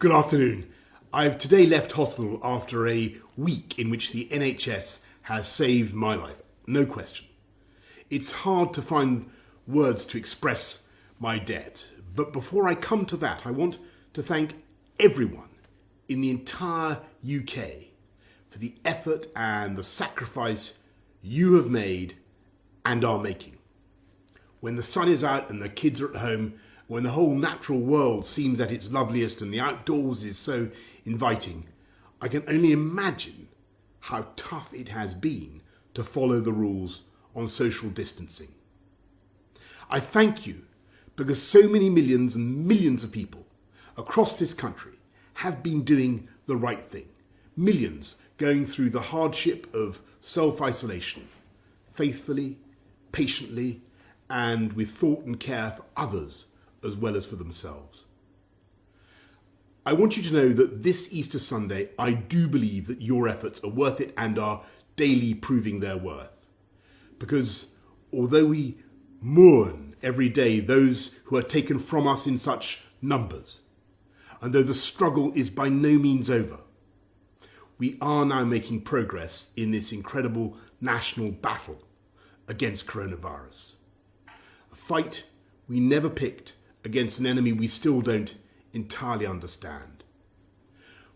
Good afternoon. I've today left hospital after a week in which the NHS has saved my life, no question. It's hard to find words to express my debt, but before I come to that, I want to thank everyone in the entire UK for the effort and the sacrifice you have made and are making. When the sun is out and the kids are at home, when the whole natural world seems at its loveliest and the outdoors is so inviting, I can only imagine how tough it has been to follow the rules on social distancing. I thank you because so many millions and millions of people across this country have been doing the right thing. Millions going through the hardship of self-isolation, faithfully, patiently, and with thought and care for others as well as for themselves. I want you to know that this Easter Sunday, I do believe that your efforts are worth it and are daily proving their worth. Because although we mourn every day those who are taken from us in such numbers, and though the struggle is by no means over, we are now making progress in this incredible national battle against coronavirus. A fight we never picked against an enemy we still don't entirely understand.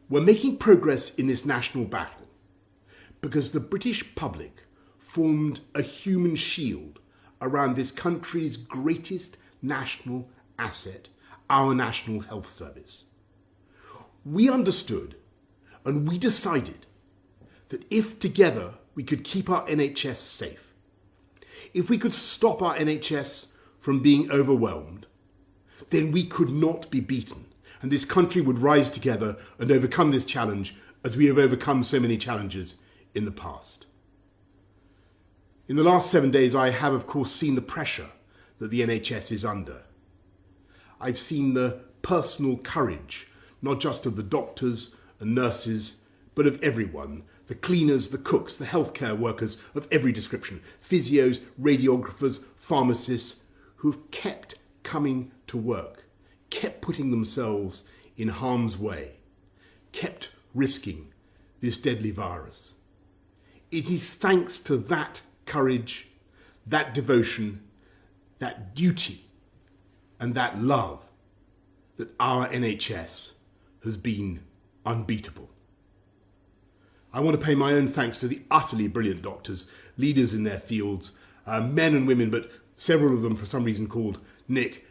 We're making progress in this national battle because the British public formed a human shield around this country's greatest national asset, our National Health Service. We understood and we decided that if together we could keep our NHS safe, if we could stop our NHS from being overwhelmed, then we could not be beaten, and this country would rise together and overcome this challenge as we have overcome so many challenges in the past. In the last 7 days, I have, of course, seen the pressure that the NHS is under. I've seen the personal courage, not just of the doctors and nurses, but of everyone, the cleaners, the cooks, the healthcare workers of every description, physios, radiographers, pharmacists, who have kept coming to work, kept putting themselves in harm's way, kept risking this deadly virus. It is thanks to that courage, that devotion, that duty, and that love that our NHS has been unbeatable. I want to pay my own thanks to the utterly brilliant doctors, leaders in their fields, men and women, but several of them for some reason called Nick,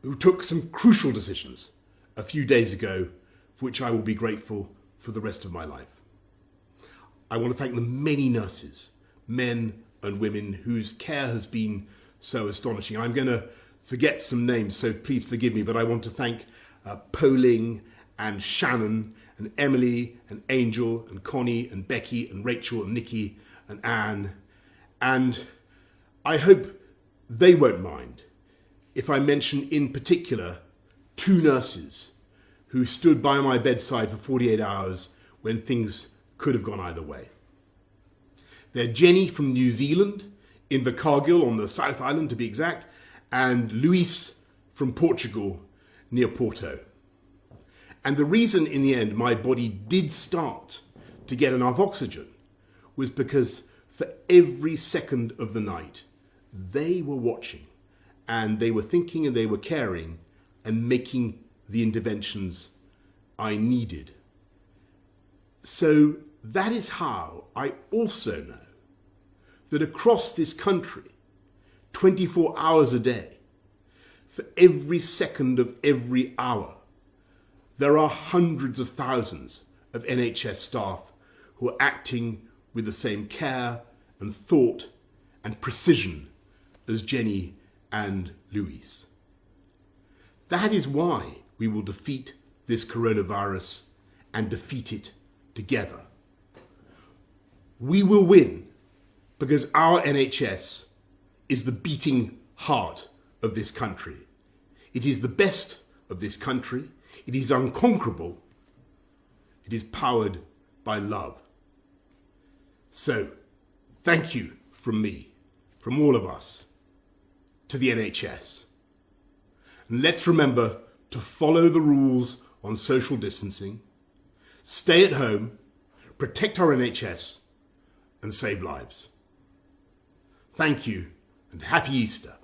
who took some crucial decisions a few days ago, for which I will be grateful for the rest of my life. I want to thank the many nurses, men and women, whose care has been so astonishing. I'm going to forget some names, so please forgive me, but I want to thank Poling and Shannon and Emily and Angel and Connie and Becky and Rachel and Nikki and Anne. And I hope they won't mind if I mention in particular 2 nurses who stood by my bedside for 48 hours when things could have gone either way. They're Jenny from New Zealand, in Invercargill on the South Island to be exact, and Luis from Portugal near Porto. And the reason in the end my body did start to get enough oxygen was because for every second of the night, they were watching and they were thinking and they were caring and making the interventions I needed. So that is how I also know that across this country, 24 hours a day, for every second of every hour, there are hundreds of thousands of NHS staff who are acting with the same care and thought and precision as Jenny and Luis. That is why we will defeat this coronavirus and defeat it together. We will win because our NHS is the beating heart of this country. It is the best of this country. It is unconquerable. It is powered by love. So, thank you from me, from all of us, to the NHS. And let's remember to follow the rules on social distancing, stay at home, protect our NHS, and save lives. Thank you, and happy Easter.